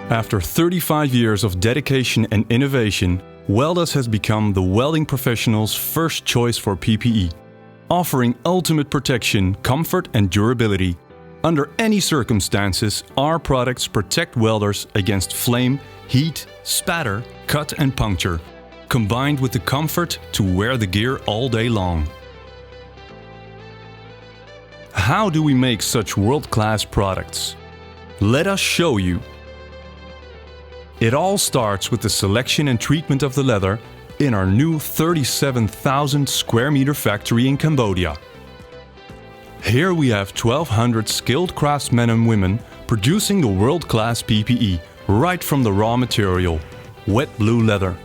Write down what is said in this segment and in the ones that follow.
After 35 years of dedication and innovation, Weldas has become the welding professional's first choice for PPE, offering ultimate protection, comfort and durability. Under any circumstances, our products protect welders against flame, heat, spatter, cut and puncture, combined with the comfort to wear the gear all day long. How do we make such world-class products? Let us show you. It all starts with the selection and treatment of the leather in our new 37,000 square meter factory in Cambodia. Here we have 1,200 skilled craftsmen and women producing the world-class PPE right from the raw material, wet blue leather.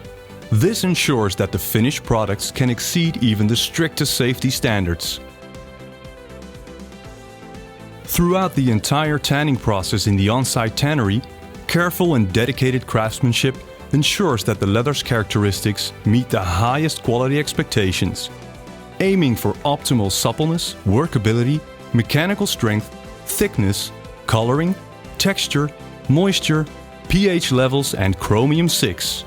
This ensures that the finished products can exceed even the strictest safety standards. Throughout the entire tanning process in the on-site tannery, careful and dedicated craftsmanship ensures that the leather's characteristics meet the highest quality expectations, aiming for optimal suppleness, workability, mechanical strength, thickness, coloring, texture, moisture, pH levels and chromium-6.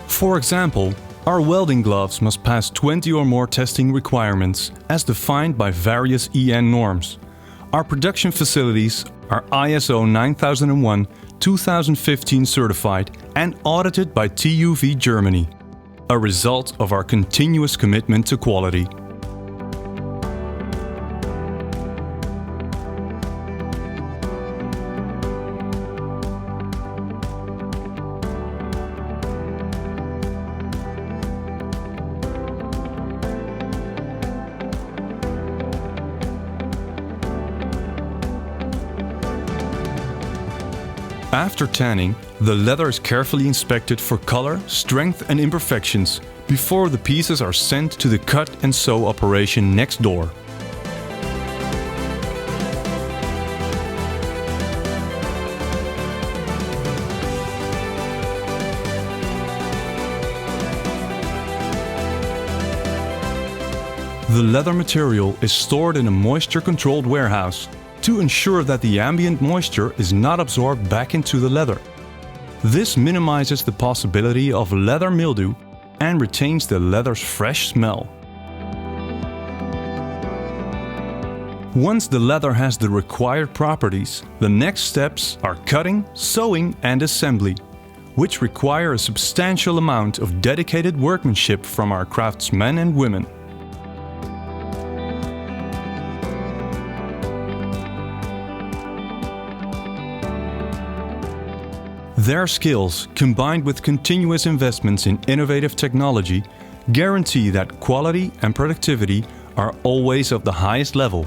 For example, our welding gloves must pass 20 or more testing requirements as defined by various EN norms. Our production facilities are ISO 9001 2015 certified and audited by TÜV Germany, a result of our continuous commitment to quality. After tanning, the leather is carefully inspected for color, strength and imperfections before the pieces are sent to the cut and sew operation next door. The leather material is stored in a moisture-controlled warehouse to ensure that the ambient moisture is not absorbed back into the leather. This minimizes the possibility of leather mildew and retains the leather's fresh smell. Once the leather has the required properties, the next steps are cutting, sewing and assembly, which require a substantial amount of dedicated workmanship from our craftsmen and women. Their skills, combined with continuous investments in innovative technology, guarantee that quality and productivity are always of the highest level.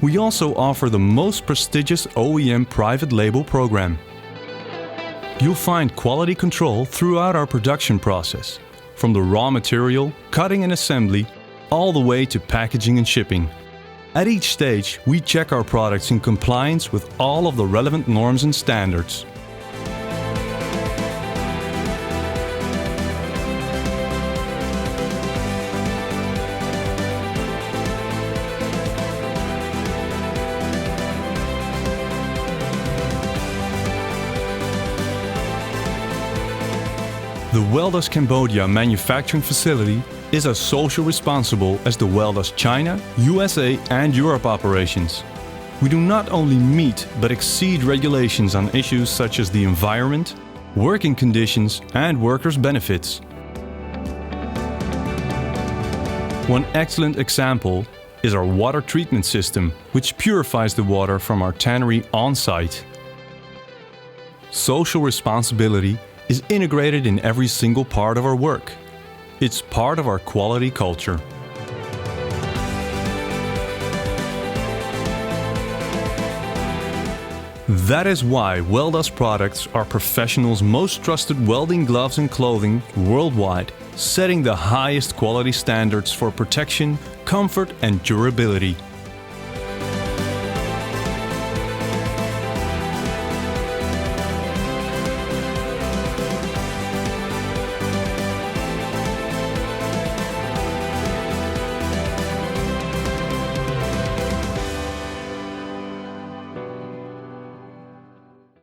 We also offer the most prestigious OEM private label program. You'll find quality control throughout our production process, from the raw material, cutting and assembly, all the way to packaging and shipping. At each stage, we check our products in compliance with all of the relevant norms and standards. The Weldas Cambodia manufacturing facility is as social responsible as the Weldas China, USA and Europe operations. We do not only meet but exceed regulations on issues such as the environment, working conditions and workers' benefits. One excellent example is our water treatment system, which purifies the water from our tannery on-site. Social responsibility is integrated in every single part of our work. It's part of our quality culture. That is why Weldas products are professionals' most trusted welding gloves and clothing worldwide, setting the highest quality standards for protection, comfort and durability.